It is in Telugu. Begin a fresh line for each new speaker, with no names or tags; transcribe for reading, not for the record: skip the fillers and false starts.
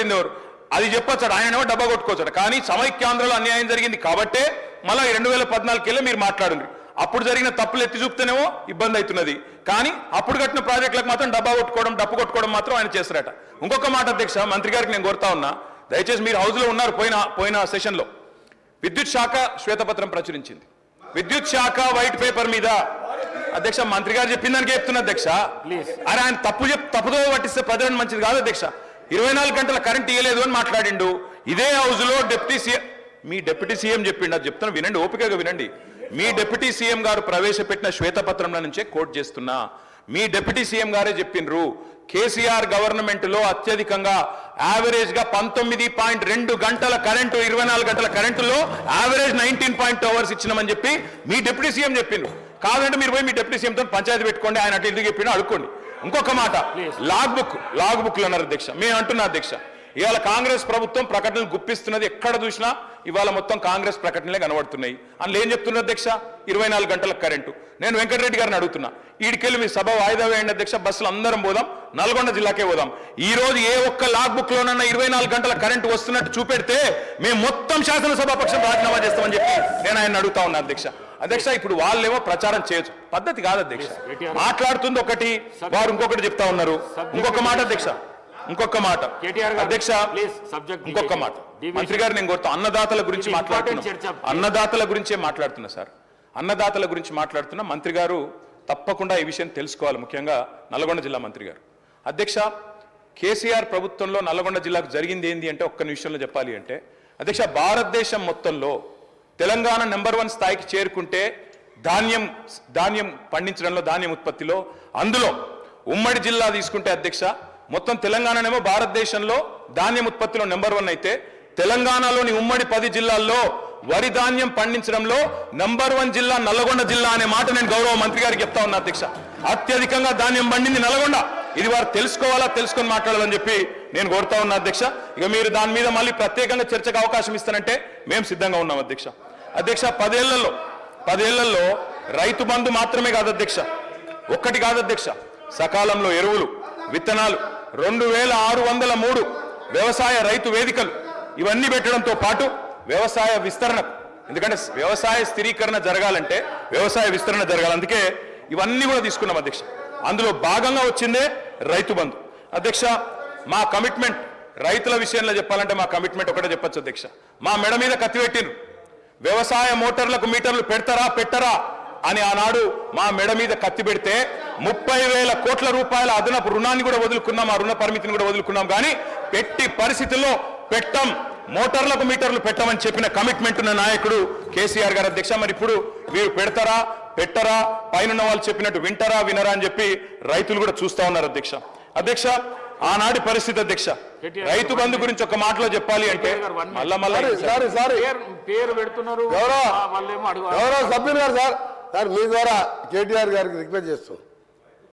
పెట్టింది ఎవరు అది చెప్పొచ్చాడు, ఆయనేమో డబ్బా కొట్టుకోవచ్చాడు. కానీ సమైక్యాంధ్రలో అన్యాయం జరిగింది కాబట్టే మళ్ళీ 2014 మీరు మాట్లాడండి. అప్పుడు జరిగిన తప్పులు ఎత్తి చూపుతేనేమో ఇబ్బంది అవుతున్నది, కానీ అప్పుడు కట్టిన ప్రాజెక్టులకు మాత్రం డబ్బా కొట్టుకోవడం డప్పు కొట్టుకోవడం మాత్రం ఆయన చేస్తారట. ఇంకొక మాట అధ్యక్ష, మంత్రి గారికి నేను కోరుతా ఉన్నా, దయచేసి మీరు హౌస్లో ఉన్నారు, పోయిన సెషన్లో విద్యుత్ శాఖ శ్వేతపత్రం ప్రచురించింది. విద్యుత్ శాఖ వైట్ పేపర్ మీద అధ్యక్ష మంత్రి గారు చెప్పిన దానికి చెప్తున్నా అధ్యక్ష. అరే ఆయన తప్పుదో పట్టిస్తే ప్రజలను మంచిది కాదు అధ్యక్ష. 24 గంటల కరెంట్ ఇవ్వలేదు అని మాట్లాడిండు. ఇదే హౌస్ లో మీ డిప్యూటీ సీఎం చెప్పిండు, అది చెప్తున్నా వినండి, ఓపికగా వినండి. మీ డిప్యూటీ సీఎం గారు ప్రవేశపెట్టిన శ్వేతపత్రంలో నుంచే కోట్ చేస్తున్నా. మీ డిప్యూటీ సీఎం గారే చెప్పిండ్రు, కేసీఆర్ గవర్నమెంట్ లో అత్యధికంగా యావరేజ్ గా 19.2 గంటల కరెంటు 24 గంటల కరెంటులో యావరేజ్ 19.2 అవర్స్ ఇచ్చినామని చెప్పి మీ డిప్యూటీ సీఎం చెప్పిండ్రు. కాదంటే మీరు పోయి మీ డిప్యూటీ సీఎంతో పంచాయతీ పెట్టుకోండి, ఆయన అటు ఎందుకు చెప్పినా అడుక్కోండి. ఇంకొక మాట, లాగ్ బుక్లు అన్నారు అధ్యక్ష. మేము అంటున్నా అధ్యక్ష, ఇవాళ కాంగ్రెస్ ప్రభుత్వం ప్రకటనలు గుప్పిస్తున్నది, ఎక్కడ చూసినా ఇవాళ మొత్తం కాంగ్రెస్ ప్రకటనలే కనబడుతున్నాయి. అందులో ఏం చెప్తున్నారు అధ్యక్ష, 24 గంటల కరెంటు. నేను వెంకటరెడ్డి గారిని అడుగుతున్నా, ఈడికెళ్ళి మీ సభ వాయిదా వేయండి అధ్యక్ష, బస్సులు అందరం పోదాం, నల్గొండ జిల్లాకే పోదాం. ఈ రోజు ఏ ఒక్క లాగ్ బుక్ లోనన్నా 24 గంటల కరెంటు వస్తున్నట్టు చూపెడితే మేము మొత్తం శాసనసభాపక్షం రాజీనామా చేస్తామని చెప్పి నేను ఆయన అడుగుతా ఉన్నా అధ్యక్ష. అధ్యక్ష ఇప్పుడు వాళ్ళేమో ప్రచారం చేయొచ్చు, పద్ధతి కాదు అధ్యక్ష. మాట్లాడుతుంది ఒకటి, వారు ఇంకొకటి చెప్తా ఉన్నారు. ఇంకొక మాట అధ్యక్ష, ఇంకొక మాట అధ్యక్ష, ఇంకొక మాట మంత్రి గారు నేను కోరుతా, అన్నదాతల గురించి మాట్లాడుతున్నా, అన్నదాతల గురించే మాట్లాడుతున్నా సార్, అన్నదాతల గురించి మాట్లాడుతున్నా. మంత్రి గారు తప్పకుండా ఈ విషయం తెలుసుకోవాలి, ముఖ్యంగా నల్గొండ జిల్లా మంత్రి గారు. అధ్యక్ష, కేసీఆర్ ప్రభుత్వంలో నల్గొండ జిల్లాకు జరిగింది ఏంది అంటే ఒక్క నిమిషంలో చెప్పాలి అంటే అధ్యక్ష, భారతదేశం మొత్తంలో తెలంగాణ నెంబర్ 1 స్థాయికి చేరుకుంటే ధాన్యం పండించడంలో, ధాన్యం ఉత్పత్తిలో, అందులో ఉమ్మడి జిల్లా తీసుకుంటే అధ్యక్ష, మొత్తం తెలంగాణనేమో భారతదేశంలో ధాన్యం ఉత్పత్తిలో నెంబర్ 1 అయితే, తెలంగాణలోని ఉమ్మడి 10 జిల్లాల్లో వరి ధాన్యం పండించడంలో నెంబర్ 1 జిల్లా నల్గొండ జిల్లా అనే మాట నేను గౌరవ మంత్రి గారికి చెప్తా ఉన్నా అధ్యక్ష. అత్యధికంగా ధాన్యం పండింది నల్గొండ, ఇది వారు తెలుసుకోవాలా, తెలుసుకొని మాట్లాడాలని చెప్పి నేను కోరుతా ఉన్నా అధ్యక్ష. ఇక మీరు దాని మీద మళ్ళీ ప్రత్యేకంగా చర్చకు అవకాశం ఇస్తానంటే మేము సిద్ధంగా ఉన్నాం అధ్యక్ష. అధ్యక్ష, 10 ఏళ్లలో రైతు బంధు మాత్రమే కాదు అధ్యక్ష, ఒక్కటి కాదు అధ్యక్ష, సకాలంలో ఎరువులు, విత్తనాలు, 2603 వ్యవసాయ రైతు వేదికలు, ఇవన్నీ పెట్టడంతో పాటు వ్యవసాయ విస్తరణ, ఎందుకంటే వ్యవసాయ స్థిరీకరణ జరగాలంటే వ్యవసాయ విస్తరణ జరగాలి, అందుకే ఇవన్నీ కూడా తీసుకున్నాం అధ్యక్ష. అందులో భాగంగా వచ్చిందే రైతు బంధు. అధ్యక్ష, మా కమిట్మెంట్ రైతుల విషయంలో చెప్పాలంటే మా కమిట్మెంట్ ఒకటే చెప్పొచ్చు అధ్యక్ష. మా మెడ మీద కత్తి పెట్టిండ్రు, వ్యవసాయ మోటార్లకు మీటర్లు పెట్టరా అని ఆనాడు మా మెడ మీద కత్తి పెడితే 30,000 కోట్ల రూపాయల అదనపు రుణాన్ని కూడా వదులుకున్నాం, ఆ రుణ పరిమితిని కూడా వదులుకున్నాం. కానీ పెట్టి పరిస్థితుల్లో మోటార్లకు మీటర్లు పెట్టమని చెప్పిన కమిట్మెంట్ ఉన్న నాయకుడు కేసీఆర్ గారు అధ్యక్ష. మరి ఇప్పుడు వీరు పెట్టరా పైన వాళ్ళు చెప్పినట్టు వినరా అని చెప్పి రైతులు కూడా చూస్తా ఉన్నారు అధ్యక్ష. అధ్యక్ష, ఆనాటి పరిస్థితి అధ్యక్ష, రైతు బంధు గురించి ఒక మాటలో చెప్పాలి అంటే
పేరు పెడుతున్నారు
గౌరవ సభ్యులు గారు సార్, మీ ద్వారా కేటీఆర్ గారికి రిక్వెస్ట్ చేస్తాం.